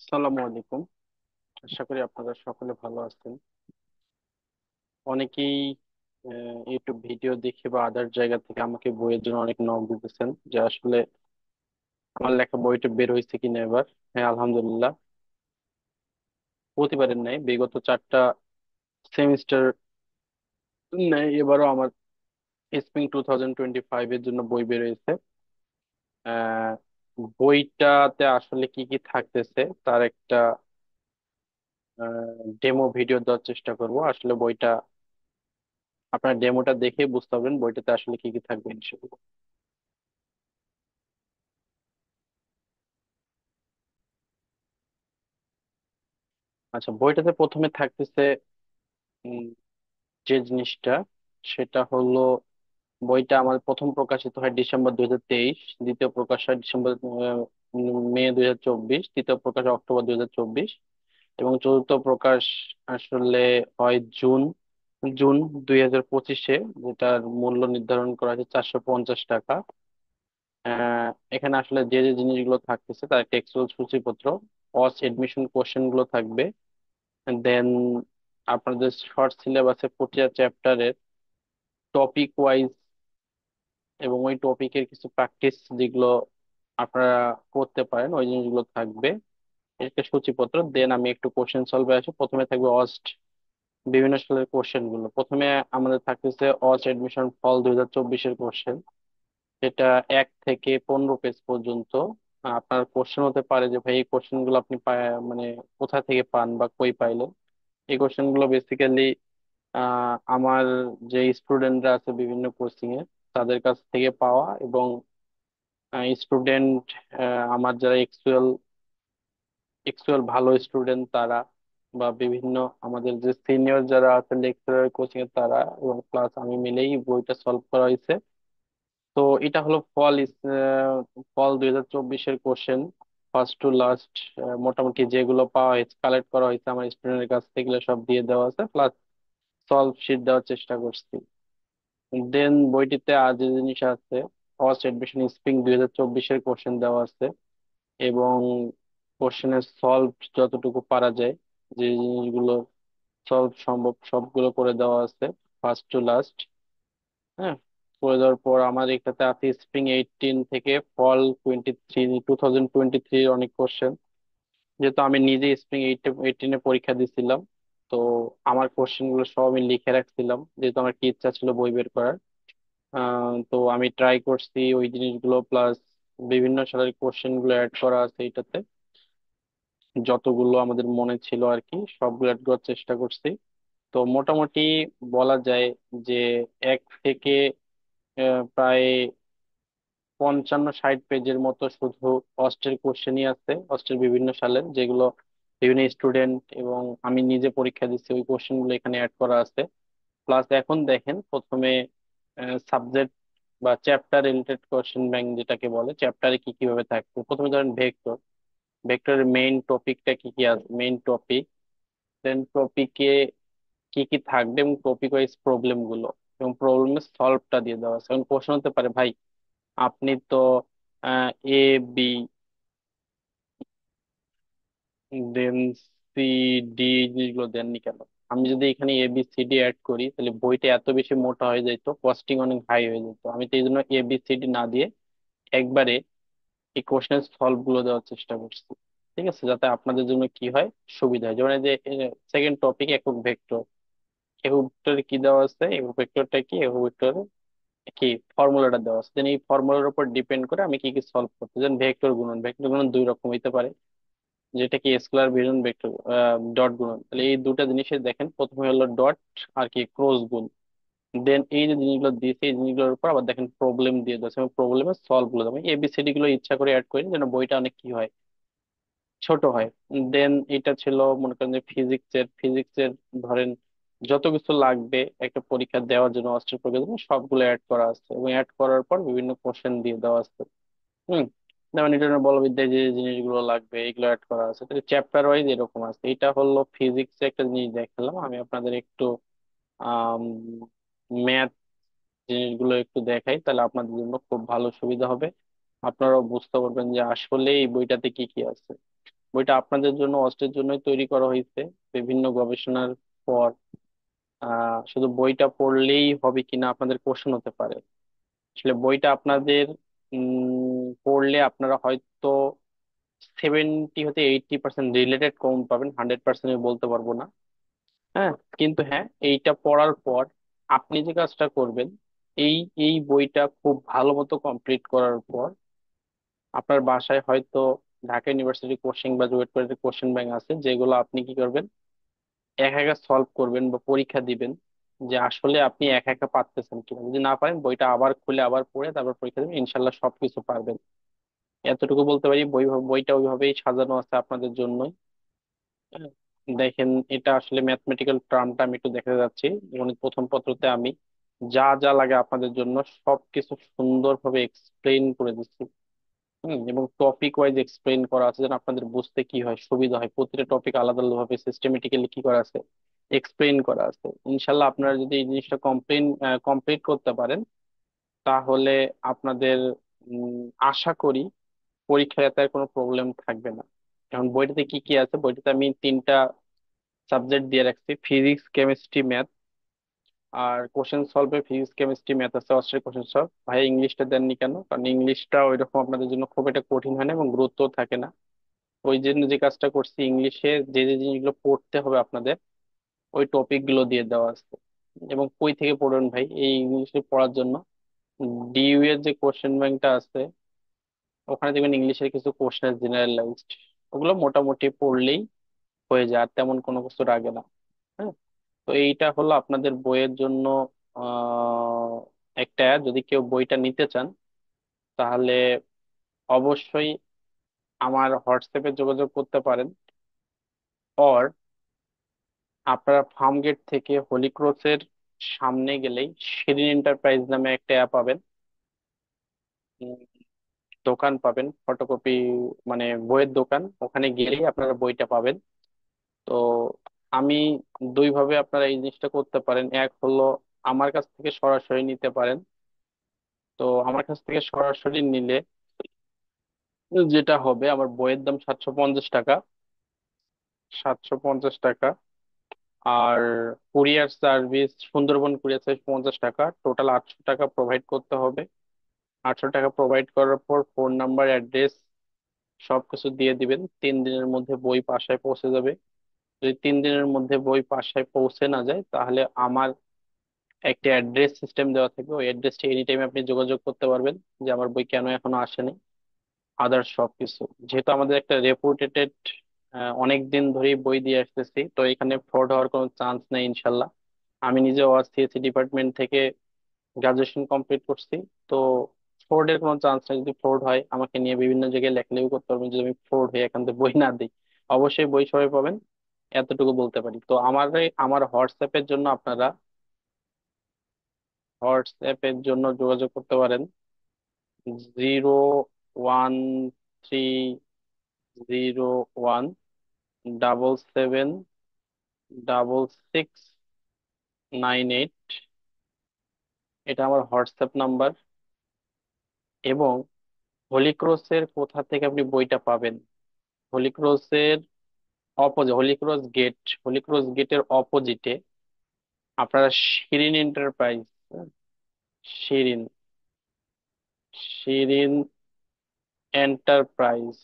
আসসালামু আলাইকুম। আশা করি আপনারা সকলে ভালো আছেন। অনেকেই ইউটিউব ভিডিও দেখে বা আদার জায়গা থেকে আমাকে বইয়ের জন্য অনেক নক দিতেছেন যে আসলে আমার লেখা বইটা বের হয়েছে কিনা এবার। হ্যাঁ, আলহামদুলিল্লাহ। প্রতিবারের ন্যায় বিগত 4টা সেমিস্টার ন্যায় এবারও আমার স্প্রিং 2025 এর জন্য বই বের হয়েছে। আহ বইটাতে আসলে কি কি থাকতেছে তার একটা ডেমো ভিডিও দেওয়ার চেষ্টা করব। আসলে বইটা আপনার ডেমোটা দেখে বুঝতে পারবেন বইটাতে আসলে কি কি থাকবে ইনশাআল্লাহ। আচ্ছা, বইটাতে প্রথমে থাকতেছে উম, যে জিনিসটা সেটা হলো, বইটা আমার প্রথম প্রকাশিত হয় ডিসেম্বর 2023, দ্বিতীয় প্রকাশ হয় মে 2024, তৃতীয় প্রকাশ হয় অক্টোবর 2024 এবং চতুর্থ প্রকাশ আসলে হয় জুন জুন 2025-এ, যেটার মূল্য নির্ধারণ করা হয়েছে 450 টাকা। এখানে আসলে যে যে জিনিসগুলো থাকতেছে তার টেক্সচুয়াল সূচিপত্র, অস এডমিশন কোশ্চেন গুলো থাকবে, দেন আপনাদের শর্ট সিলেবাসে প্রতিটা চ্যাপ্টারের টপিক ওয়াইজ এবং ওই টপিকের কিছু প্র্যাকটিস যেগুলো আপনারা করতে পারেন ওই জিনিসগুলো থাকবে। একটা সূচিপত্র, দেন আমি একটু কোশ্চেন সলভে আসি। প্রথমে থাকবে অস্ট বিভিন্ন সালের কোশ্চেন গুলো। প্রথমে আমাদের থাকতেছে অস্ট এডমিশন ফল 2024-এর কোশ্চেন। এটা 1 থেকে 15 পেজ পর্যন্ত। আপনার কোশ্চেন হতে পারে যে ভাই এই কোশ্চেন গুলো আপনি মানে কোথা থেকে পান বা কই পাইলেন। এই কোশ্চেন গুলো বেসিক্যালি আমার যে স্টুডেন্টরা আছে বিভিন্ন কোচিং এ তাদের কাছ থেকে পাওয়া, এবং স্টুডেন্ট আমার যারা এক্সুয়াল এক্সুয়াল ভালো স্টুডেন্ট তারা, বা বিভিন্ন আমাদের যে সিনিয়র যারা আছে লেকচারার কোচিং এ তারা, এবং প্লাস আমি মিলেই বইটা সলভ করা হয়েছে। তো এটা হলো ফল 2024-এর কোশ্চেন, ফার্স্ট টু লাস্ট। মোটামুটি যেগুলো পাওয়া হয়েছে কালেক্ট করা হয়েছে আমার স্টুডেন্টের কাছ থেকে, এগুলো সব দিয়ে দেওয়া আছে, প্লাস সলভ শিট দেওয়ার চেষ্টা করছি। দেন বইটিতে আর যে জিনিস আছে, ফার্স্ট এডমিশন স্প্রিং 2024-এর কোশ্চেন দেওয়া আছে, এবং কোশ্চেনের সলভ যতটুকু পারা যায়, যে জিনিসগুলো সলভ সম্ভব সবগুলো করে দেওয়া আছে ফার্স্ট টু লাস্ট। হ্যাঁ, করে দেওয়ার পর আমার এটাতে আছে স্প্রিং 18 থেকে ফল 2023 অনেক কোশ্চেন। যেহেতু আমি নিজে স্প্রিং 18-এ পরীক্ষা দিছিলাম, তো আমার কোশ্চেন গুলো সব আমি লিখে রাখছিলাম, যেহেতু আমার কি ইচ্ছা ছিল বই বের করার। তো আমি ট্রাই করছি ওই জিনিসগুলো, প্লাস বিভিন্ন সালের কোশ্চেন গুলো অ্যাড করা আছে এটাতে, যতগুলো আমাদের মনে ছিল আর কি সবগুলো অ্যাড করার চেষ্টা করছি। তো মোটামুটি বলা যায় যে 1 থেকে প্রায় 55-60 পেজের মতো শুধু অস্টের কোশ্চেনই আছে, অস্টের বিভিন্ন সালের, যেগুলো বিভিন্ন স্টুডেন্ট এবং আমি নিজে পরীক্ষা দিচ্ছি ওই কোশ্চেন গুলো এখানে অ্যাড করা আছে। প্লাস এখন দেখেন প্রথমে সাবজেক্ট বা চ্যাপ্টার রিলেটেড কোশ্চেন ব্যাংক যেটাকে বলে, চ্যাপ্টারে কি কিভাবে থাকবে। প্রথমে ধরেন ভেক্টর, ভেক্টরের মেইন টপিকটা কি কি আছে, মেইন টপিক, দেন টপিকে কি কি থাকবে এবং টপিক ওয়াইজ প্রবলেম গুলো, এবং প্রবলেমের সলভটা দিয়ে দেওয়া আছে। এখন কোশ্চেন হতে পারে ভাই আপনি তো A B then C D জিনিসগুলো দেননি কেন? আমি যদি এখানে A B C D add করি তাহলে বইটা এত বেশি মোটা হয়ে যেত, কস্টিং অনেক হাই হয়ে যেত। আমি তো এই জন্য এ বি সি ডি না দিয়ে একবারে এই কোশ্চেনের সলভ গুলো দেওয়ার চেষ্টা করছি। ঠিক আছে, যাতে আপনাদের জন্য কি হয়, সুবিধা হয়। যেমন এই যে সেকেন্ড টপিক একক ভেক্টর, একক ভেক্টরে কি দেওয়া আছে, একক ভেক্টরটা কি, একক ভেক্টর কি ফর্মুলাটা দেওয়া আছে, দেন এই ফর্মুলার উপর ডিপেন্ড করে আমি কি কি সলভ করতে, যেমন ভেক্টর গুণন, ভেক্টর গুণন দুই রকম হইতে পারে, যেটা কি স্কেলার গুণন, ভেক্টর ডট গুণন। তাহলে এই দুটা জিনিসের দেখেন, প্রথমে হলো ডট আর কি ক্রস গুণ, দেন এই যে জিনিসগুলো দিয়েছে এই জিনিসগুলোর উপর আবার দেখেন প্রবলেম দিয়ে দিয়েছে, আমি প্রবলেমের সলভ গুলো আমি এবিসিডি গুলো ইচ্ছা করে অ্যাড করি যেন বইটা অনেক কি হয়, ছোট হয়। দেন এটা ছিল মনে করেন যে ফিজিক্সের ধরেন যত কিছু লাগবে একটা পরীক্ষা দেওয়ার জন্য, অস্ত্রের পরীক্ষার জন্য সবগুলো অ্যাড করা আছে, এবং অ্যাড করার পর বিভিন্ন কোশ্চেন দিয়ে দেওয়া আছে। হুম, যেমন নিউটনের বলবিদ্যায় যে জিনিসগুলো লাগবে এগুলো অ্যাড করা আছে। তাহলে চ্যাপ্টার ওয়াইজ এরকম আছে। এটা হলো ফিজিক্স একটা জিনিস দেখালাম, আমি আপনাদের একটু আহ ম্যাথ জিনিসগুলো একটু দেখাই, তাহলে আপনাদের জন্য খুব ভালো সুবিধা হবে। আপনারাও বুঝতে পারবেন যে আসলে এই বইটাতে কি কি আছে। বইটা আপনাদের জন্য অস্টের জন্যই তৈরি করা হয়েছে বিভিন্ন গবেষণার পর। শুধু বইটা পড়লেই হবে কিনা আপনাদের কোশ্চেন হতে পারে। আসলে বইটা আপনাদের পড়লে আপনারা হয়তো 70 থেকে 80% রিলেটেড কমন পাবেন, 100% আমি বলতে পারবো না। হ্যাঁ, কিন্তু হ্যাঁ, এইটা পড়ার পর আপনি যে কাজটা করবেন, এই এই বইটা খুব ভালো মতো কমপ্লিট করার পর আপনার বাসায় হয়তো ঢাকা ইউনিভার্সিটি কোশ্চেন বা জুয়েট কোশ্চেন ব্যাংক আছে, যেগুলো আপনি কি করবেন, একা একা সলভ করবেন বা পরীক্ষা দিবেন যে আসলে আপনি একা একা পারতেছেন কিনা। যদি না পারেন, বইটা আবার খুলে আবার পড়ে তারপর পরীক্ষা দিবেন, ইনশাল্লাহ সবকিছু পারবেন। এতটুকু বলতে পারি। বইটা ওইভাবেই সাজানো আছে আপনাদের জন্যই। হ্যাঁ, দেখেন, এটা আসলে ম্যাথমেটিক্যাল টার্মটা আমি একটু দেখে যাচ্ছি। গণিত প্রথম পত্রতে আমি যা যা লাগে আপনাদের জন্য সবকিছু সুন্দরভাবে এক্সপ্লেইন করে দিচ্ছি। এবং টপিক ওয়াইজ এক্সপ্লেইন করা আছে, যেন আপনাদের বুঝতে কি হয়, সুবিধা হয়। প্রতিটা টপিক আলাদা আলাদা ভাবে সিস্টেমেটিক্যালি কি করা আছে, এক্সপ্লেইন করা আছে। ইনশাল্লাহ আপনারা যদি এই জিনিসটা কমপ্লিট করতে পারেন, তাহলে আপনাদের আশা করি পরীক্ষায় এত আর কোনো প্রবলেম থাকবে না। এখন বইটাতে কি কি আছে, বইটাতে আমি 3টা সাবজেক্ট দিয়ে রাখছি: ফিজিক্স, কেমিস্ট্রি, ম্যাথ। আর কোশ্চেন সলভে ফিজিক্স, কেমিস্ট্রি, ম্যাথ আছে, অস্ট্রের কোশ্চেন সলভ। ভাই ইংলিশটা দেননি কেন? কারণ ইংলিশটা ওইরকম আপনাদের জন্য খুব একটা কঠিন হয় না এবং গুরুত্ব থাকে না। ওই জন্য যে কাজটা করছি, ইংলিশে যে যে জিনিসগুলো পড়তে হবে আপনাদের, ওই টপিক গুলো দিয়ে দেওয়া আছে। এবং কই থেকে পড়বেন ভাই এই ইংলিশে পড়ার জন্য? ডিইউ এর যে কোশ্চেন ব্যাংকটা আছে, ওখানে দেখবেন ইংলিশের কিছু কোশ্চেন জেনারেলাইজড, ওগুলো মোটামুটি পড়লেই হয়ে যায়, আর তেমন কোনো কিছু লাগে না। হ্যাঁ, তো এইটা হলো আপনাদের বইয়ের জন্য আহ একটা। যদি কেউ বইটা নিতে চান, তাহলে অবশ্যই আমার হোয়াটসঅ্যাপে যোগাযোগ করতে পারেন। আর আপনারা ফার্ম গেট থেকে হোলি ক্রসের সামনে গেলেই শিরিন এন্টারপ্রাইজ নামে একটা অ্যাপ পাবেন। উম, দোকান পাবেন, ফটোকপি, মানে বইয়ের দোকান। ওখানে গেলেই আপনারা বইটা পাবেন। তো আমি দুইভাবে আপনারা এই জিনিসটা করতে পারেন। এক হলো আমার কাছ থেকে সরাসরি নিতে পারেন। তো আমার কাছ থেকে সরাসরি নিলে যেটা হবে, আমার বইয়ের দাম 750 টাকা। 750 টাকা। আর courier service, Sundarban courier service 50 টাকা, টোটাল 800 টাকা প্রোভাইড করতে হবে। 800 টাকা প্রোভাইড করার পর ফোন নাম্বার, অ্যাড্রেস সবকিছু দিয়ে দিবেন। 3 দিনের মধ্যে বই বাসায় পৌঁছে যাবে। যদি 3 দিনের মধ্যে বই বাসায় পৌঁছে না যায়, তাহলে আমার একটা অ্যাড্রেস সিস্টেম দেওয়া থাকবে, ওই অ্যাড্রেসটা এনি টাইম আপনি যোগাযোগ করতে পারবেন যে আমার বই কেন এখনো আসেনি, আদার্স সবকিছু। যেহেতু আমাদের একটা রেপুটেটেড, অনেক দিন ধরেই বই দিয়ে আসতেছি, তো এখানে ফ্রড হওয়ার কোনো চান্স নেই ইনশাল্লাহ। আমি নিজে ওয়াসিএসি ডিপার্টমেন্ট থেকে গ্রাজুয়েশন কমপ্লিট করছি। তো ফ্রডের কোনো চান্স নেই। যদি ফ্রড হয়, আমাকে নিয়ে বিভিন্ন জায়গায় লেখালেখি করতে পারবেন। যদি আমি ফ্রড হয়ে এখান থেকে বই না দিই, অবশ্যই বই সবাই পাবেন, এতটুকু বলতে পারি। তো আমার হোয়াটসঅ্যাপের জন্য আপনারা হোয়াটসঅ্যাপের জন্য যোগাযোগ করতে পারেন 01301776698। এটা আমার হোয়াটসঅ্যাপ নাম্বার। এবং হলিক্রসের কোথা থেকে আপনি বইটা পাবেন? হলিক্রসের অপোজিট, হলিক্রস গেটের অপোজিটে আপনারা Shirin enterprise, Shirin Shirin enterprise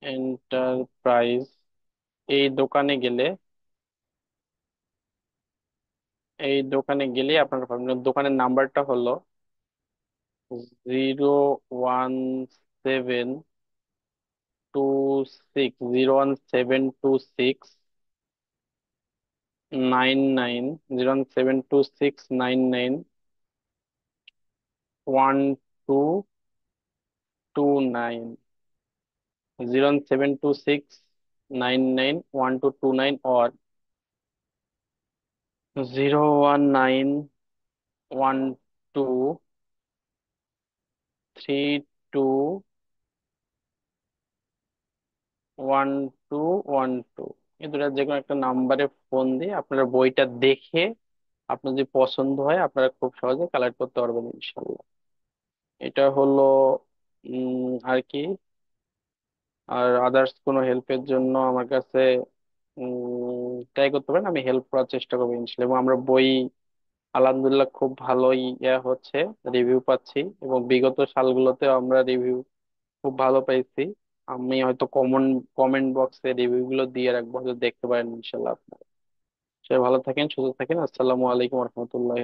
enterprise এই দোকানে গেলে, আপনারা পাবেন। দোকানের নাম্বারটা হলো 01726991229। और 019123212। এই দুটা যে কোনো একটা নাম্বারে ফোন দিয়ে আপনারা বইটা দেখে, আপনার যদি পছন্দ হয়, আপনারা খুব সহজে কালেক্ট করতে পারবেন ইনশাল্লাহ। এটা হলো আর কি, আর আদার্স কোনো হেল্পের জন্য আমার কাছে ট্রাই করতে পারেন, আমি হেল্প করার চেষ্টা করবো ইনশাল্লাহ। এবং আমরা বই আলহামদুলিল্লাহ খুব ভালোই হচ্ছে, রিভিউ পাচ্ছি, এবং বিগত সালগুলোতেও আমরা রিভিউ খুব ভালো পাইছি। আমি হয়তো কমেন্ট বক্সে রিভিউ গুলো দিয়ে রাখবো, হয়তো দেখতে পারেন ইনশাল্লাহ আপনারা। সবাই ভালো থাকেন, সুস্থ থাকেন। আসসালামু আলাইকুম রহমতুল্লাহ।